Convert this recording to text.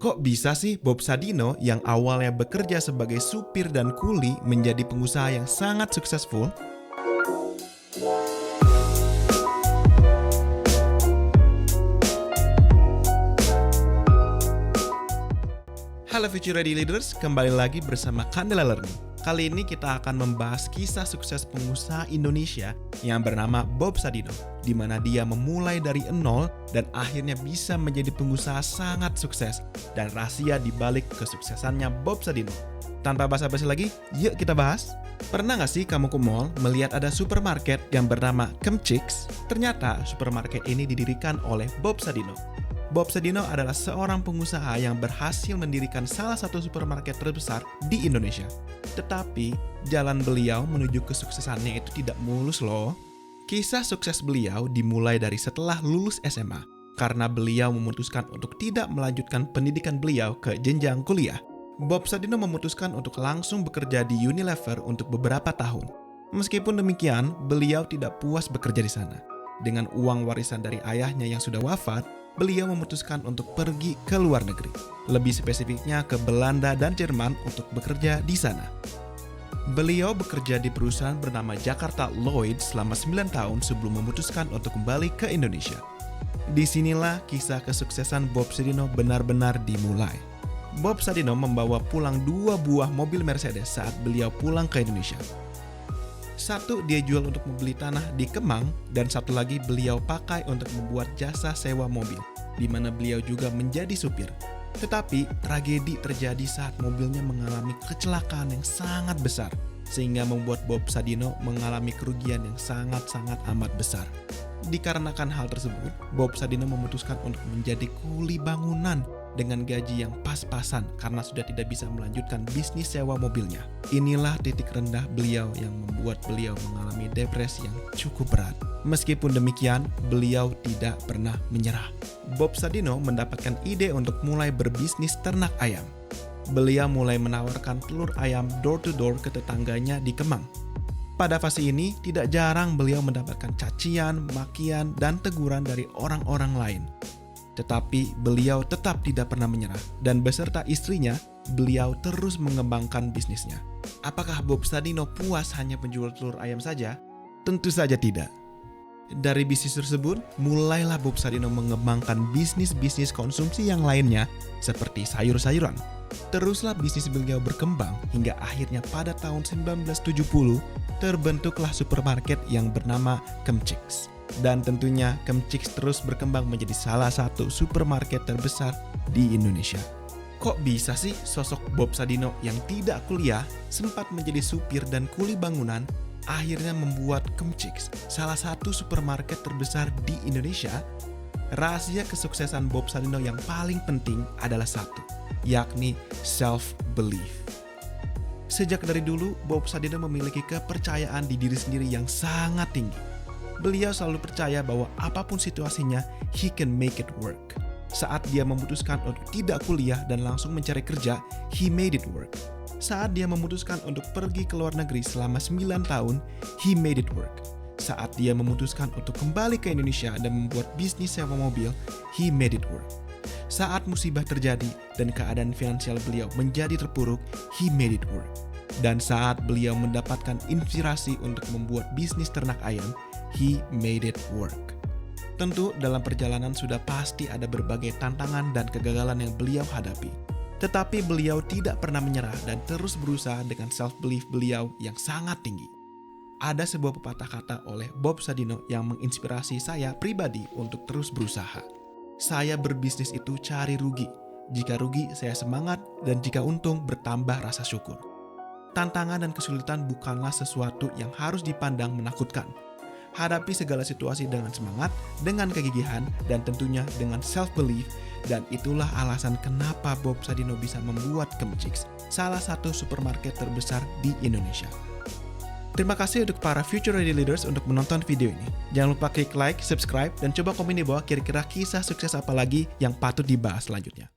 Kok bisa sih Bob Sadino yang awalnya bekerja sebagai supir dan kuli menjadi pengusaha yang sangat suksesful? Halo Future Ready Leaders, kembali lagi bersama Candela Learning. Kali ini kita akan membahas kisah sukses pengusaha Indonesia yang bernama Bob Sadino, di mana dia memulai dari nol dan akhirnya bisa menjadi pengusaha sangat sukses, dan rahasia di balik kesuksesannya Bob Sadino. Tanpa basa-basi lagi, yuk kita bahas. Pernah nggak sih kamu ke mall melihat ada supermarket yang bernama Kemchicks? Ternyata supermarket ini didirikan oleh Bob Sadino. Bob Sadino adalah seorang pengusaha yang berhasil mendirikan salah satu supermarket terbesar di Indonesia. Tetapi, jalan beliau menuju kesuksesannya itu tidak mulus loh. Kisah sukses beliau dimulai dari setelah lulus SMA, karena beliau memutuskan untuk tidak melanjutkan pendidikan beliau ke jenjang kuliah. Bob Sadino memutuskan untuk langsung bekerja di Unilever untuk beberapa tahun. Meskipun demikian, beliau tidak puas bekerja di sana. Dengan uang warisan dari ayahnya yang sudah wafat, beliau memutuskan untuk pergi ke luar negeri. Lebih spesifiknya ke Belanda dan Jerman untuk bekerja di sana. Beliau bekerja di perusahaan bernama Jakarta Lloyd selama 9 tahun sebelum memutuskan untuk kembali ke Indonesia. Disinilah kisah kesuksesan Bob Sadino benar-benar dimulai. Bob Sadino membawa pulang 2 buah mobil Mercedes saat beliau pulang ke Indonesia. Satu dia jual untuk membeli tanah di Kemang, dan satu lagi beliau pakai untuk membuat jasa sewa mobil, di mana beliau juga menjadi supir. Tetapi tragedi terjadi saat mobilnya mengalami kecelakaan yang sangat besar, sehingga membuat Bob Sadino mengalami kerugian yang sangat-sangat amat besar. Dikarenakan hal tersebut, Bob Sadino memutuskan untuk menjadi kuli bangunan dengan gaji yang pas-pasan karena sudah tidak bisa melanjutkan bisnis sewa mobilnya. Inilah titik rendah beliau yang membuat beliau mengalami depresi yang cukup berat. Meskipun demikian, beliau tidak pernah menyerah. Bob Sadino mendapatkan ide untuk mulai berbisnis ternak ayam. Beliau mulai menawarkan telur ayam door-to-door ke tetangganya di Kemang. Pada fase ini, tidak jarang beliau mendapatkan cacian, makian, dan teguran dari orang-orang lain. Tetapi beliau tetap tidak pernah menyerah, dan beserta istrinya, beliau terus mengembangkan bisnisnya. Apakah Bob Sadino puas hanya penjual telur ayam saja? Tentu saja tidak. Dari bisnis tersebut, mulailah Bob Sadino mengembangkan bisnis-bisnis konsumsi yang lainnya, seperti sayur-sayuran. Teruslah bisnis beliau berkembang hingga akhirnya pada tahun 1970, terbentuklah supermarket yang bernama Kemchicks. Dan tentunya Kemchicks terus berkembang menjadi salah satu supermarket terbesar di Indonesia. Kok bisa sih sosok Bob Sadino yang tidak kuliah, sempat menjadi supir dan kuli bangunan, akhirnya membuat Kemchicks salah satu supermarket terbesar di Indonesia? Rahasia kesuksesan Bob Sadino yang paling penting adalah satu, yakni self-belief. Sejak dari dulu, Bob Sadino memiliki kepercayaan di diri sendiri yang sangat tinggi. Beliau selalu percaya bahwa apapun situasinya, he can make it work. Saat dia memutuskan untuk tidak kuliah dan langsung mencari kerja, he made it work. Saat dia memutuskan untuk pergi ke luar negeri selama 9 tahun, he made it work. Saat dia memutuskan untuk kembali ke Indonesia dan membuat bisnis sewa mobil, he made it work. Saat musibah terjadi dan keadaan finansial beliau menjadi terpuruk, he made it work. Dan saat beliau mendapatkan inspirasi untuk membuat bisnis ternak ayam, he made it work. Tentu dalam perjalanan sudah pasti ada berbagai tantangan dan kegagalan yang beliau hadapi. Tetapi beliau tidak pernah menyerah dan terus berusaha dengan self-belief beliau yang sangat tinggi. Ada sebuah pepatah kata oleh Bob Sadino yang menginspirasi saya pribadi untuk terus berusaha. Saya berbisnis itu cari rugi. Jika rugi, saya semangat, dan jika untung, bertambah rasa syukur. Tantangan dan kesulitan bukanlah sesuatu yang harus dipandang menakutkan. Hadapi segala situasi dengan semangat, dengan kegigihan, dan tentunya dengan self-belief. Dan itulah alasan kenapa Bob Sadino bisa membuat Kemchicks, salah satu supermarket terbesar di Indonesia. Terima kasih untuk para Future Ready Leaders untuk menonton video ini. Jangan lupa klik like, subscribe, dan coba komen di bawah kira-kira kisah sukses apa lagi yang patut dibahas selanjutnya.